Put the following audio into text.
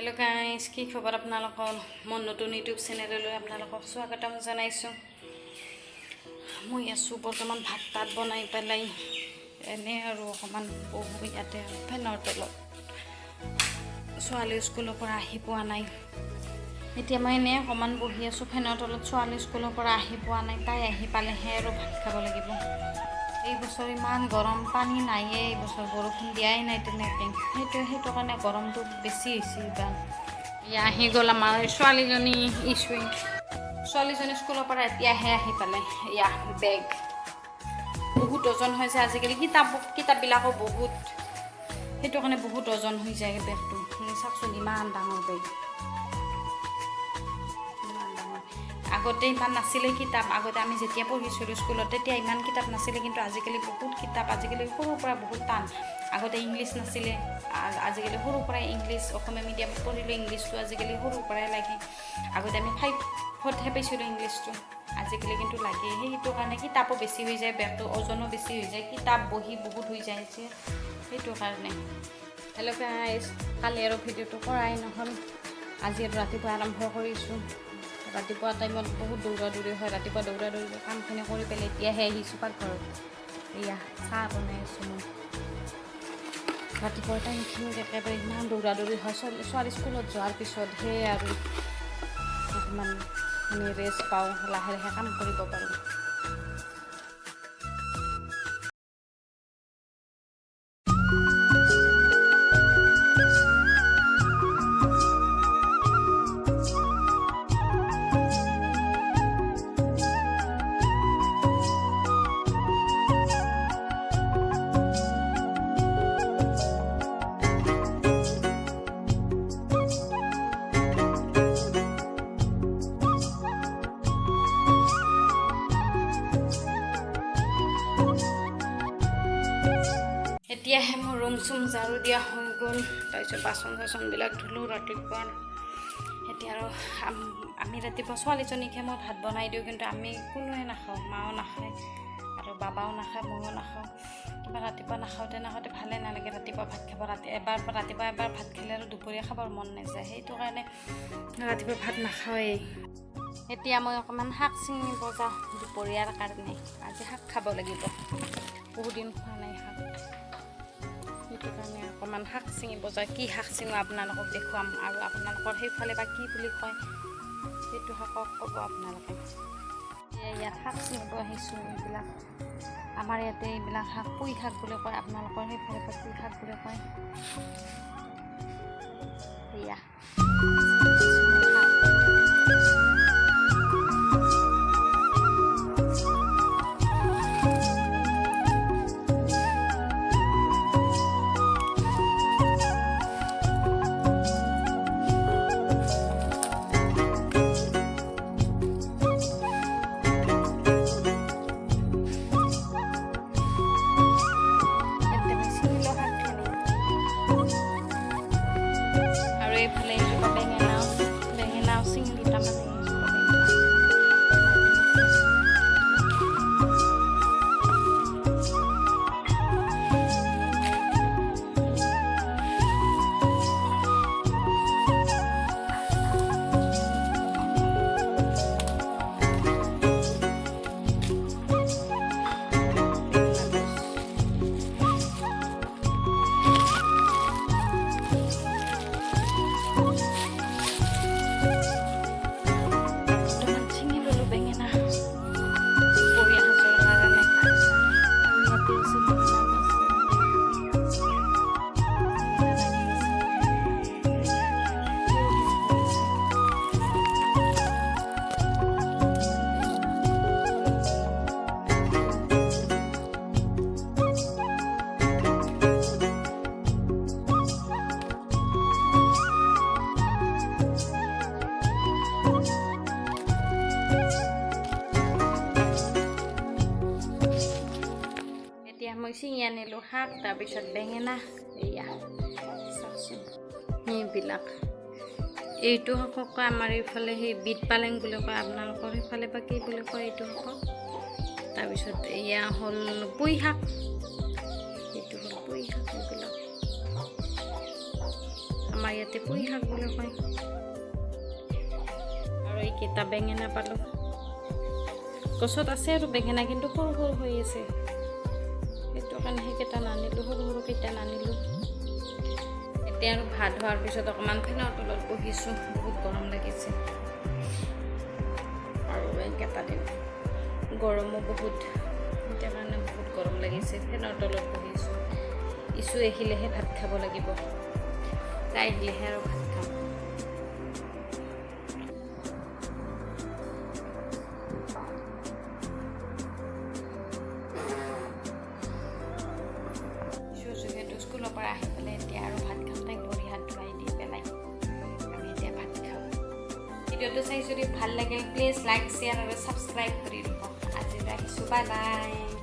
hello guys की खबर आपनालोকৰ मन नতুन YouTube চেনেললৈ आपनालोকক স্বাগতম জনাইছো মই আছো বৰ্তমান ভাত তাত বনাই পেলাই এনে আৰু অকমান বহু ইয়াতে ফেনৰ তলত ছোৱালী স্কুলৰ পৰা আহি পোৱা নাই এতিয়া মই এনে অকমান বহি আছো ফেনৰ তলত ছোৱালী স্কুলৰ পৰা আহি পোৱা নাই তাই আহি পালেহে আৰু ভাত খাব লাগিব এই বছৰ ইমান গৰম পানী নাই এই বছৰ বৰষুণ দিয়াই নাই তেনেকৈ সেইটো কাৰণে গৰমটো বেছি হৈছে বা আহি গ'ল আমাৰ ছোৱালীজনী ছোৱালীজনী স্কুলৰ পৰা এতিয়াহে আহি পালে ইয়া বেগ বহুত ওজন হৈছে আজিকালি কিতাপবিলাকো বহুত সেইটো কাৰণে বহুত ওজন হৈ যায় বেগটো চাওকচোন ইমান ডাঙৰ বেগ আগতে ইমান নাছিলে কিতাপ আগতে আমি যেতিয়া পঢ়িছিলোঁ স্কুলত তেতিয়া ইমান কিতাপ নাছিলে কিন্তু আজিকালি বহুত কিতাপ আজিকালি সৰুৰ পৰা বহুত টান আগতে ইংলিছ নাছিলে আজিকালি সৰুৰ পৰা ইংলিছ অসমীয়া মিডিয়ামত পঢ়িলে ইংলিছটো আজিকালি সৰুৰ পৰাই লাগে আগতে আমি 5ত পাইছিলোঁ ইংলিছটো আজিকালি কিন্তু লাগে সেইটো কাৰণে কিতাপো বেছি হৈ যায় বেগটো ওজনো বেছি হৈ যায় কিতাপ বহি বহুত হৈ যায় যে সেইটো কাৰণে হেল্ল' গাইছ কালি আৰু ভিডিঅ'টো কৰাই নহ'ল আজি আৰু ৰাতিপুৱা আৰম্ভ কৰিছোঁ ৰাতিপুৱা টাইমত বহুত দৌৰা-দৌৰি হয় ৰাতিপুৱা দৌৰা-দৌৰি কামখিনি কৰি পেলাই এতিয়াহে আহিছোঁ পাকঘৰত এয়া চাহ বনাই আছোঁ মই ৰাতিপুৱা টাইমখিনি একেবাৰে ইমান দৌৰা-দৌৰি হয় ছোৱালী স্কুলত যোৱাৰ পিছতহে আৰু অকণমান আমি ৰেষ্ট পাওঁ লাহে লাহে কাম কৰিব পাৰোঁ এতিয়াহে মোৰ ৰুম চুম ঝাৰু দিয়া হৈ গ'ল তাৰপিছত বাচন-চাচনবিলাক ধুলোঁ ৰাতিপুৱা এতিয়া আৰু আমি ৰাতিপুৱা ছোৱালীজনীকে মই ভাত বনাই দিওঁ কিন্তু আমি কোনোৱে নাখাওঁ মাও নাখায় আৰু বাবাও নাখায় ময়ো নাখাওঁ কিবা ৰাতিপুৱা নাখাওঁতে ভালে নালাগে ৰাতিপুৱা ভাত খাব ৰাতিপুৱা এবাৰ ভাত খালে আৰু দুপৰীয়া খাবৰ মন নাযায় সেইটো কাৰণে ৰাতিপুৱা ভাত নাখাওঁৱেই এতিয়া মই অকণমান শাক ছিঙিব যাওঁ দুপৰীয়াৰ কাৰণে আজি শাক খাব লাগিব বহুত দিন খোৱা নাই শাক সেইটো কাৰণে অকণমান শাক ছিঙিব যায় কি শাক ছিঙো আপোনালোকক দেখুৱাম আৰু আপোনালোকৰ সেইফালে বা কি বুলি কয় সেইটো শাকক ক'ব আপোনালোকে ইয়াত শাক ছিঙিব আহিছোঁ এইবিলাক আমাৰ ইয়াতে এইবিলাক শাক পুই শাক বুলি কয় আপোনালোকৰ সেইফালে বা পুই শাক বুলি কয় এয়া এইফালে এইজোপা বেঙেনাও চিঙি দুটামান মই ছিঙি আনিলোঁ শাক তাৰপিছত বেঙেনা এয়া চাওকচোন এইবিলাক এইটো শাকক কয় আমাৰ এইফালে সেই বিট পালেং বুলি কয় আপোনালোকৰ সেইফালে বা কি বুলি কয় এইটো শাকক তাৰপিছত এয়া হ'ল পুই শাক এইটো হ'ল পুই শাক এইবিলাক আমাৰ ইয়াতে পুঁই শাক বুলি কয় আৰু এইকেইটা বেঙেনা পালোঁ গছত আছে আৰু বেঙেনা কিন্তু সৰু সৰু হৈ আছে সেইটো কাৰণে সেইকেইটা নানিলোঁ সৰু সৰুকেইটা নানিলোঁ এতিয়া আৰু ভাত হোৱাৰ পিছত অকণমান ফেনৰ তলত বহিছোঁ বহুত গৰম লাগিছে আৰু এইকেইটা দিন গৰমো বহুত এতিয়া কাৰণে বহুত গৰম লাগিছে ফেনৰ তলত বহিছোঁ ইছু আহিলেহে ভাত খাব লাগিব তাই আহিলেহে আৰু ভাত খাম যিহেতু স্কুলৰ পৰা আহি পেলাই এতিয়া আৰু ভাত খাম তাইক ভৰি হাত ধুৱাই দি পেলাই আমি এতিয়া ভাত খাওঁ ভিডিঅ'টো চাই যদি ভাল লাগিল প্লিজ লাইক শ্বেয়াৰ আৰু ছাবস্ক্ৰাইব কৰি দিব আজি ৰাখিছোঁ বাই বাই